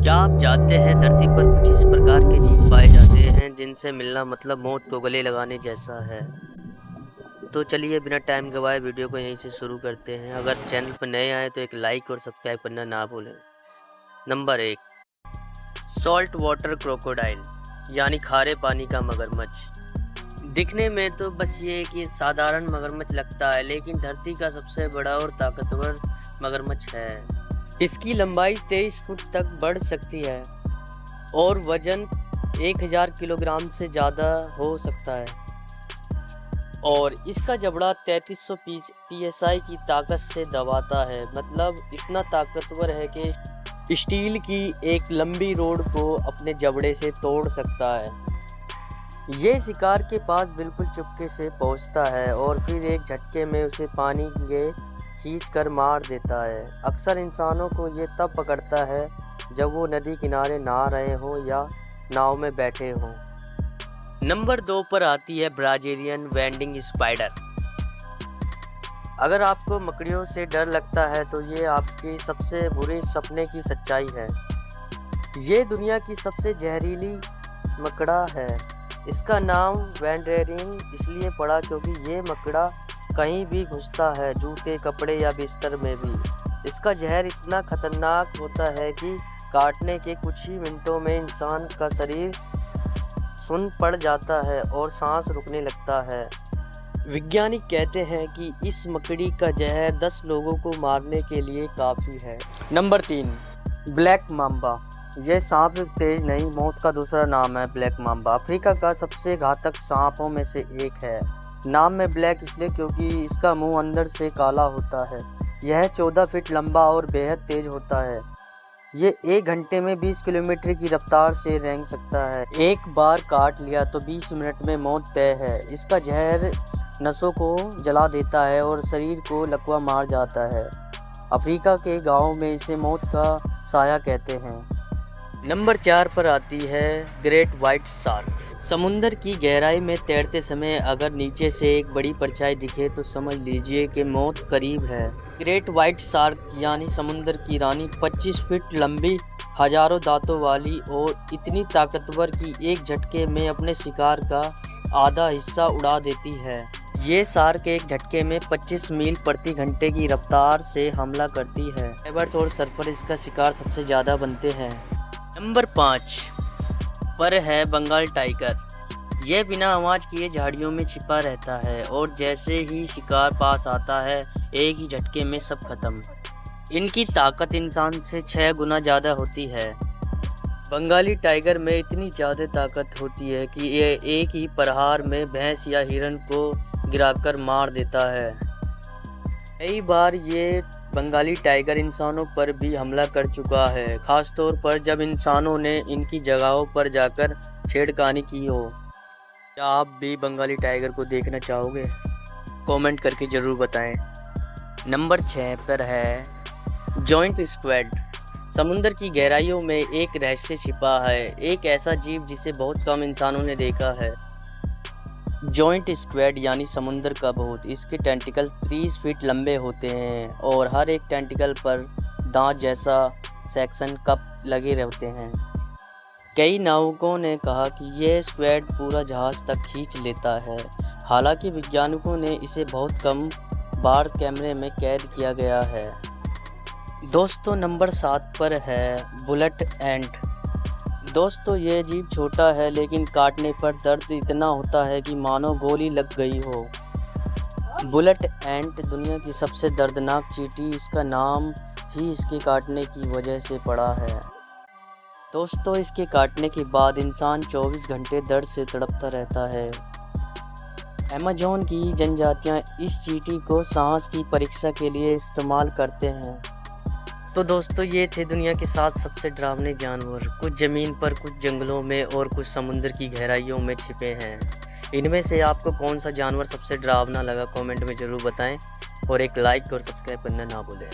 क्या आप जानते हैं धरती पर कुछ इस प्रकार के जीव पाए जाते हैं जिनसे मिलना मतलब मौत को गले लगाने जैसा है। तो चलिए बिना टाइम गवाए वीडियो को यहीं से शुरू करते हैं। अगर चैनल पर नए आए तो एक लाइक और सब्सक्राइब करना ना भूलें। नंबर 1, सॉल्ट वाटर क्रोकोडाइल यानी खारे पानी का मगरमच्छ। दिखने में तो बस ये कि साधारण मगरमच्छ लगता है, लेकिन धरती का सबसे बड़ा और ताकतवर मगरमच्छ है। इसकी लंबाई 23 फुट तक बढ़ सकती है और वजन 1000 किलोग्राम से ज़्यादा हो सकता है और इसका जबड़ा 3300 psi की ताकत से दबाता है। मतलब इतना ताकतवर है कि स्टील की एक लंबी रोड को अपने जबड़े से तोड़ सकता है। ये शिकार के पास बिल्कुल चुपके से पहुंचता है और फिर एक झटके में उसे पानी में खींच कर मार देता है। अक्सर इंसानों को ये तब पकड़ता है जब वो नदी किनारे नहा रहे हों या नाव में बैठे हों। नंबर 2 पर आती है ब्राज़ीलियन वेंडिंग स्पाइडर। अगर आपको मकड़ियों से डर लगता है तो ये आपके सबसे बुरे सपने की सच्चाई है। ये दुनिया की सबसे जहरीली मकड़ा है। इसका नाम वेंडेरिंग इसलिए पड़ा क्योंकि ये मकड़ा कहीं भी घुसता है, जूते, कपड़े या बिस्तर में भी। इसका जहर इतना खतरनाक होता है कि काटने के कुछ ही मिनटों में इंसान का शरीर सुन्न पड़ जाता है और सांस रुकने लगता है। वैज्ञानिक कहते हैं कि इस मकड़ी का जहर 10 लोगों को मारने के लिए काफ़ी है। Number 3, black mamba. यह सांप तेज नहीं, मौत का दूसरा नाम है ब्लैक माम्बा। अफ्रीका का सबसे घातक सांपों में से एक है। नाम में ब्लैक इसलिए क्योंकि इसका मुंह अंदर से काला होता है। यह 14 फीट लंबा और बेहद तेज होता है। ये 1 घंटे में 20 किलोमीटर की रफ्तार से रेंग सकता है। एक बार काट लिया तो 20 मिनट में मौत तय है। इसका जहर नसों को जला देता है और शरीर को लकवा मार जाता है। अफ्रीका के गाँव में इसे मौत का साया कहते हैं। नंबर 4 पर आती है ग्रेट वाइट शार्क। समुंदर की गहराई में तैरते समय अगर नीचे से एक बड़ी परछाई दिखे तो समझ लीजिए कि मौत करीब है। ग्रेट वाइट शार्क यानी समुंदर की रानी 25 फीट लंबी, हजारों दांतों वाली और इतनी ताकतवर कि एक झटके में अपने शिकार का आधा हिस्सा उड़ा देती है। ये शार्क एक झटके में 25 मील प्रति घंटे की रफ्तार से हमला करती है। एबर्ट और सर्फर इसका शिकार सबसे ज़्यादा बनते हैं। नंबर 5 पर है बंगाल टाइगर। यह बिना आवाज़ किए झाड़ियों में छिपा रहता है और जैसे ही शिकार पास आता है एक ही झटके में सब खत्म। इनकी ताकत इंसान से 6 गुना ज़्यादा होती है। बंगाली टाइगर में इतनी ज़्यादा ताकत होती है कि ये एक ही प्रहार में भैंस या हिरन को गिराकर मार देता है। कई बार ये बंगाली टाइगर इंसानों पर भी हमला कर चुका है, खासतौर पर जब इंसानों ने इनकी जगहों पर जाकर छेड़खानी की हो। क्या आप भी बंगाली टाइगर को देखना चाहोगे? कमेंट करके ज़रूर बताएं। नंबर 6 पर है जॉइंट स्क्विड। समुद्र की गहराइयों में एक रहस्य छिपा है, एक ऐसा जीव जिसे बहुत कम इंसानों ने देखा है। जॉइंट स्क्विड यानी समुंदर का भूत। इसके टेंटिकल 30 फीट लंबे होते हैं और हर एक टेंटिकल पर दांत जैसा सेक्शन कप लगे रहते हैं। कई नाविकों ने कहा कि यह स्क्विड पूरा जहाज तक खींच लेता है। हालांकि वैज्ञानिकों ने इसे बहुत कम बार कैमरे में कैद किया गया है। दोस्तों नंबर 7 पर है बुलेट एंट। दोस्तों ये जीव छोटा है लेकिन काटने पर दर्द इतना होता है कि मानो गोली लग गई हो। बुलेट एंट दुनिया की सबसे दर्दनाक चींटी, इसका नाम ही इसके काटने की वजह से पड़ा है। दोस्तों इसके काटने के बाद इंसान 24 घंटे दर्द से तड़पता रहता है। अमेज़न की जनजातियां इस चींटी को सांस की परीक्षा के लिए इस्तेमाल करते हैं। तो दोस्तों ये थे दुनिया के 7 सबसे डरावने जानवर। कुछ ज़मीन पर, कुछ जंगलों में और कुछ समुद्र की गहराइयों में छिपे हैं। इनमें से आपको कौन सा जानवर सबसे डरावना लगा कमेंट में ज़रूर बताएं और एक लाइक और सब्सक्राइब करना ना भूलें।